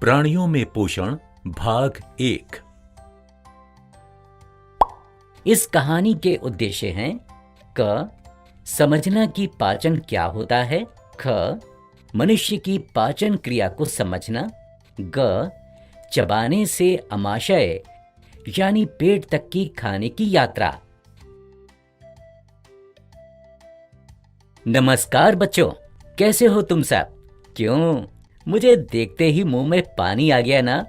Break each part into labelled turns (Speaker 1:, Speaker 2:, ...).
Speaker 1: प्राणियों में पोषण भाग 1।
Speaker 2: इस कहानी के उद्देश्य हैं क समझना कि पाचन क्या होता है, ख मनुष्य की पाचन क्रिया को समझना, ग चबाने से आमाशय यानी पेट तक की खाने की यात्रा। नमस्कार बच्चों, कैसे हो तुम सब? क्यों, मुझे देखते ही मुंह में पानी आ गया ना?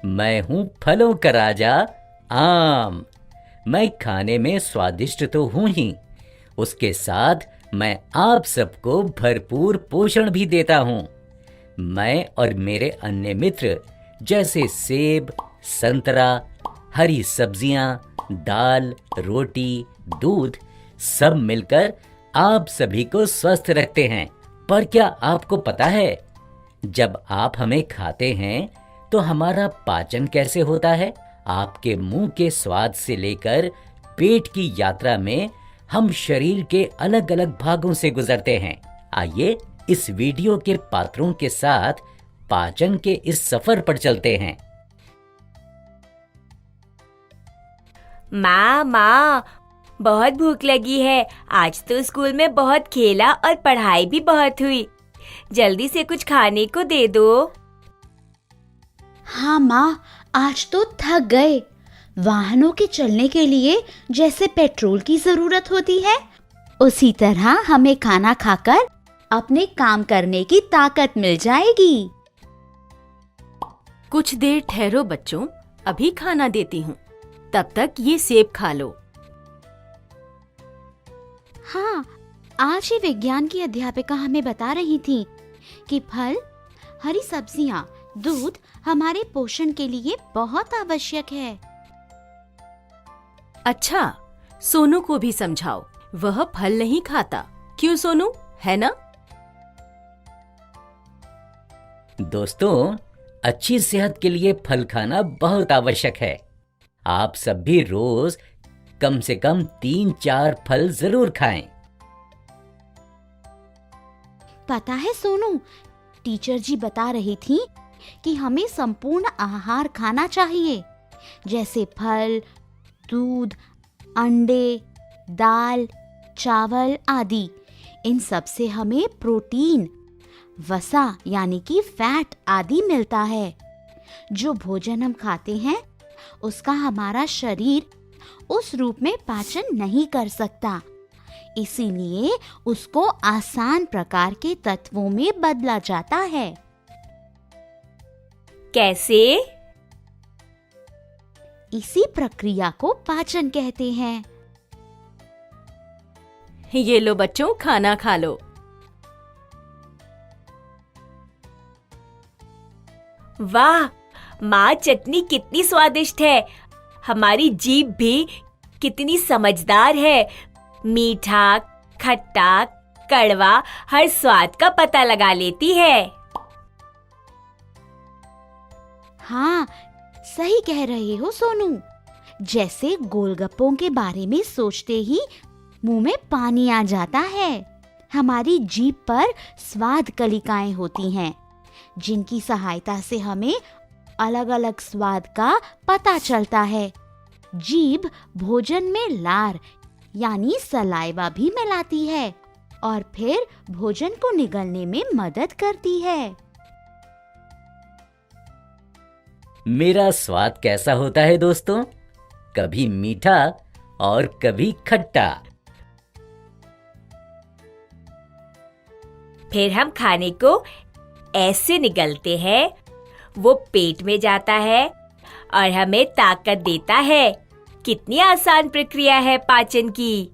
Speaker 2: मैं हूं फलों का राजा आम। मैं खाने में स्वादिष्ट तो हूं ही, उसके साथ मैं आप सबको भरपूर पोषण भी देता हूं। मैं और मेरे अन्य मित्र जैसे सेब, संतरा, हरी सब्जियां, दाल, रोटी, दूध सब मिलकर आप सभी को स्वस्थ रखते हैं। पर क्या आपको पता है, जब आप हमें खाते हैं तो हमारा पाचन कैसे होता है? आपके मुंह के स्वाद से लेकर पेट की यात्रा में हम शरीर के अलग अलग भागों से गुजरते हैं। आइए इस वीडियो के पात्रों के साथ पाचन के इस सफर पर चलते हैं।
Speaker 3: माँ, बहुत भूख लगी है। आज तो स्कूल में बहुत खेला और पढ़ाई भी बहुत हुई। जल्दी से कुछ खाने को दे दो।
Speaker 4: हाँ माँ, आज तो थक गए। वाहनों के चलने के लिए जैसे पेट्रोल की जरूरत होती है, उसी तरह हमें खाना खाकर अपने काम करने की ताकत मिल जाएगी।
Speaker 5: कुछ देर ठहरो बच्चों, अभी खाना देती हूँ। तब तक ये सेब खा लो।
Speaker 4: हाँ, आज ही विज्ञान की अध्यापिका हमें बता रही थी कि फल, हरी सब्जियां, दूध हमारे पोषण के लिए बहुत आवश्यक है।
Speaker 5: अच्छा, सोनू को भी समझाओ, वह फल नहीं खाता। क्यों सोनू, है ना?
Speaker 2: दोस्तों, अच्छी सेहत के लिए फल खाना बहुत आवश्यक है। आप सब भी रोज कम से कम 3-4 फल जरूर खाएं।
Speaker 4: पता है सोनू, टीचर जी बता रही थी कि हमें संपूर्ण आहार खाना चाहिए, जैसे फल, दूध, अंडे, दाल, चावल आदि। इन सब से हमें प्रोटीन, वसा यानी कि फैट आदि मिलता है। जो भोजन हम खाते हैं उसका हमारा शरीर उस रूप में पाचन नहीं कर सकता, इसीलिए उसको आसान प्रकार के तत्वों में बदला जाता है।
Speaker 3: कैसे?
Speaker 4: इसी प्रक्रिया को पाचन कहते हैं।
Speaker 5: ये लो बच्चों, खाना खा लो।
Speaker 3: वाह माँ, चटनी कितनी स्वादिष्ट है। हमारी जीभ भी कितनी समझदार है। मीठा, खट्टा, कड़वा हर स्वाद का पता लगा लेती है।
Speaker 4: हाँ, सही कह रहे हो सोनू। जैसे गोलगप्पों के बारे में सोचते ही मुंह में पानी आ जाता है। हमारी जीभ पर स्वाद कलिकाएं होती हैं, जिनकी सहायता से हमें अलग अलग स्वाद का पता चलता है। जीभ भोजन में लार यानी सलाइवा भी मिलाती है और फिर भोजन को निगलने में मदद करती है।
Speaker 2: मेरा स्वाद कैसा होता है दोस्तों? कभी मीठा और कभी खट्टा।
Speaker 3: फिर हम खाने को ऐसे निगलते हैं, वो पेट में जाता है और हमें ताकत देता है। कितनी आसान प्रक्रिया है पाचन की।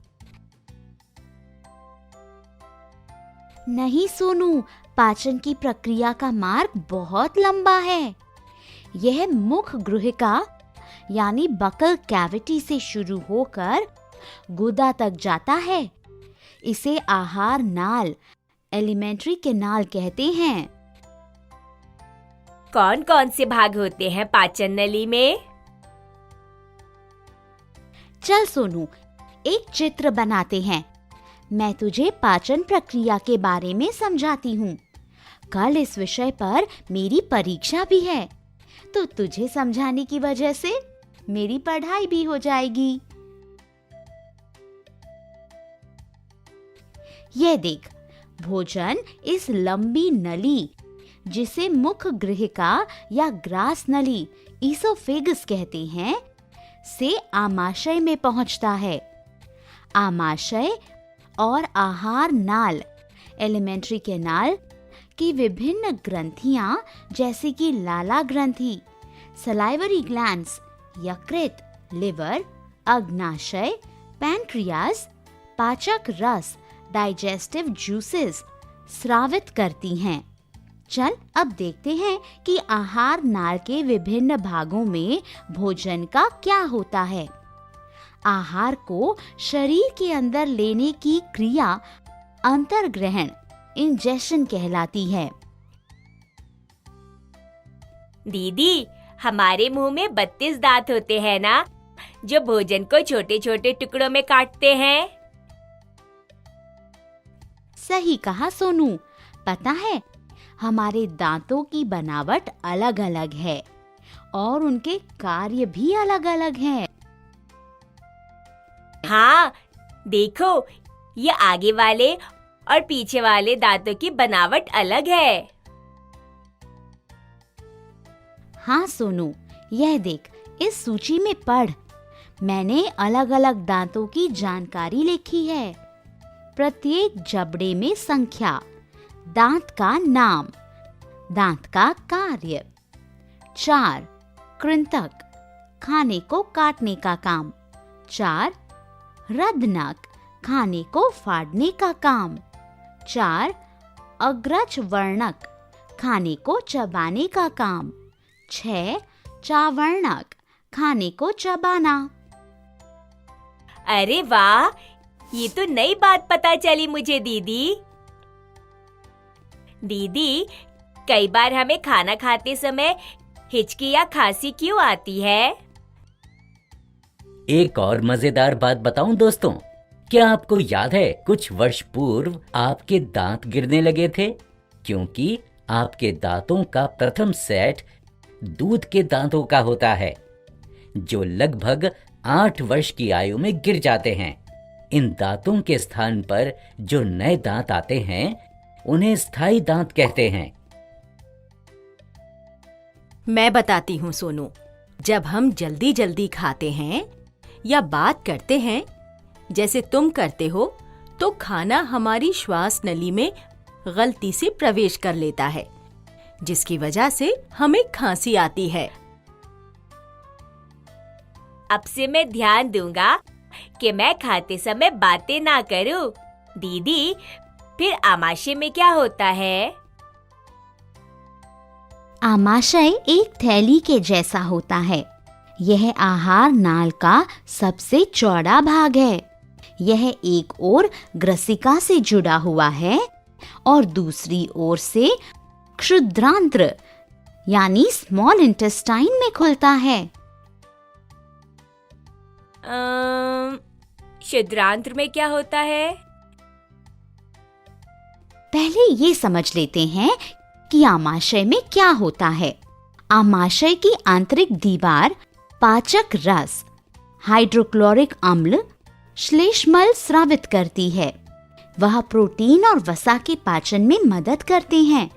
Speaker 4: नहीं सोनू, पाचन की प्रक्रिया का मार्ग बहुत लंबा है। यह मुख गुहिका यानी बकल कैविटी से शुरू होकर गुदा तक जाता है। इसे आहार नाल, एलिमेंट्री कैनाल कहते हैं।
Speaker 3: कौन कौन से भाग होते हैं पाचन नली में?
Speaker 4: चल सोनू, एक चित्र बनाते हैं। मैं तुझे पाचन प्रक्रिया के बारे में समझाती हूँ। कल इस विषय पर मेरी परीक्षा भी है, तो तुझे समझाने की वजह से मेरी पढ़ाई भी हो जाएगी। ये देख, भोजन इस लंबी नली, जिसे मुख गृहिका या ग्रास नली ईसोफेगस कहते हैं, से आमाशय में पहुंचता है। आमाशय और आहार नाल, एलिमेंट्री कैनाल की विभिन्न ग्रंथियां जैसे कि लाला ग्रंथि, सलाइवरी ग्लैंड्स, यकृत, लिवर, अग्नाशय, पैंक्रियाज, पाचक रस, डाइजेस्टिव जूसेस स्रावित करती हैं। चल अब देखते हैं कि आहार नाल के विभिन्न भागों में भोजन का क्या होता है। आहार को शरीर के अंदर लेने की क्रिया अंतर्ग्रहण, इंजेशन कहलाती है।
Speaker 3: दीदी, हमारे मुंह में 32 दांत होते हैं ना, जो भोजन को छोटे छोटे टुकड़ों में काटते हैं।
Speaker 4: सही कहा सोनू। पता है, हमारे दांतों की बनावट अलग अलग है और उनके कार्य भी अलग अलग हैं।
Speaker 3: हाँ, देखो, ये आगे वाले और पीछे वाले दांतों की बनावट अलग है।
Speaker 4: हाँ सोनू, यह देख, इस सूची में पढ़। मैंने अलग अलग दांतों की जानकारी लिखी है। प्रत्येक जबड़े में संख्या, दांत का नाम, दांत का कार्य। 4 कृंतक, खाने को काटने का काम। 4 रदनक, खाने को फाड़ने का काम। 4 अग्रज वर्णक, खाने को चबाने का काम। 6 चावर्णक, खाने को चबाना।
Speaker 3: अरे वाह, ये तो नई बात पता चली मुझे दीदी। दीदी, कई बार हमें खाना खाते समय हिचकी या खांसी क्यों आती है?
Speaker 2: एक और मजेदार बात बताऊं दोस्तों, क्या आपको याद है कुछ वर्ष पूर्व आपके दांत गिरने लगे थे क्योंकि आपके दांतों का प्रथम सेट दूध के दांतों का होता है, जो लगभग 8 वर्ष की आयु में गिर जाते हैं। इन दांतों के स्थान पर जो नए दांत आते हैं उन्हें स्थायी दांत कहते हैं।
Speaker 5: मैं बताती हूँ सोनू, जब हम जल्दी जल्दी खाते हैं या बात करते हैं जैसे तुम करते हो, तो खाना हमारी श्वास नली में गलती से प्रवेश कर लेता है, जिसकी वजह से हमें खांसी आती है।
Speaker 3: अब से मैं ध्यान दूंगा कि मैं खाते समय बातें ना करूं। दीदी, फिर आमाशय में क्या होता है?
Speaker 4: आमाशय एक थैली के जैसा होता है। यह आहार नाल का सबसे चौड़ा भाग है। यह एक ओर ग्रसिका से जुड़ा हुआ है और दूसरी ओर से क्षुद्रांत्र यानी स्मॉल इंटेस्टाइन में खुलता है।
Speaker 3: क्षुद्रांत्र में क्या होता है?
Speaker 4: पहले ये समझ लेते हैं कि आमाशय में क्या होता है। आमाशय की आंतरिक दीवार पाचक रस, हाइड्रोक्लोरिक अम्ल, श्लेष्मल स्रावित करती है। वह प्रोटीन और वसा के पाचन में मदद करते हैं।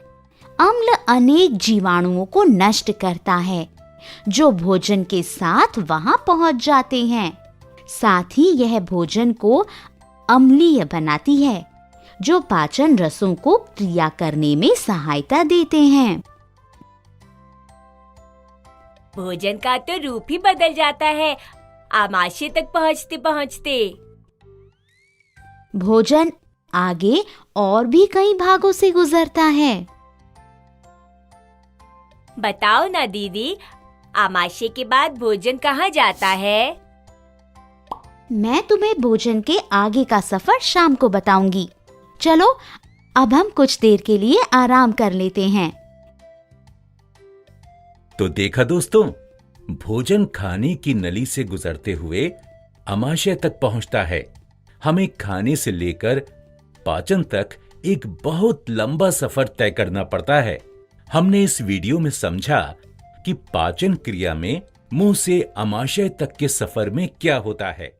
Speaker 4: अम्ल अनेक जीवाणुओं को नष्ट करता है जो भोजन के साथ वहां पहुंच जाते हैं। साथ ही यह भोजन को अम्लीय बनाती है, जो पाचन रसों को क्रिया करने में सहायता देते हैं।
Speaker 3: भोजन का तो रूप ही बदल जाता है आमाशय तक पहुंचते पहुंचते।
Speaker 4: भोजन आगे और भी कई भागों से गुजरता है।
Speaker 3: बताओ ना दीदी, आमाशय के बाद भोजन कहाँ जाता है?
Speaker 4: मैं तुम्हें भोजन के आगे का सफर शाम को बताऊंगी। चलो अब हम कुछ देर के लिए आराम कर लेते हैं।
Speaker 1: तो देखा दोस्तों, भोजन खाने की नली से गुजरते हुए आमाशय तक पहुंचता है। हमें खाने से लेकर पाचन तक एक बहुत लंबा सफर तय करना पड़ता है। हमने इस वीडियो में समझा कि पाचन क्रिया में मुंह से आमाशय तक के सफर में क्या होता है।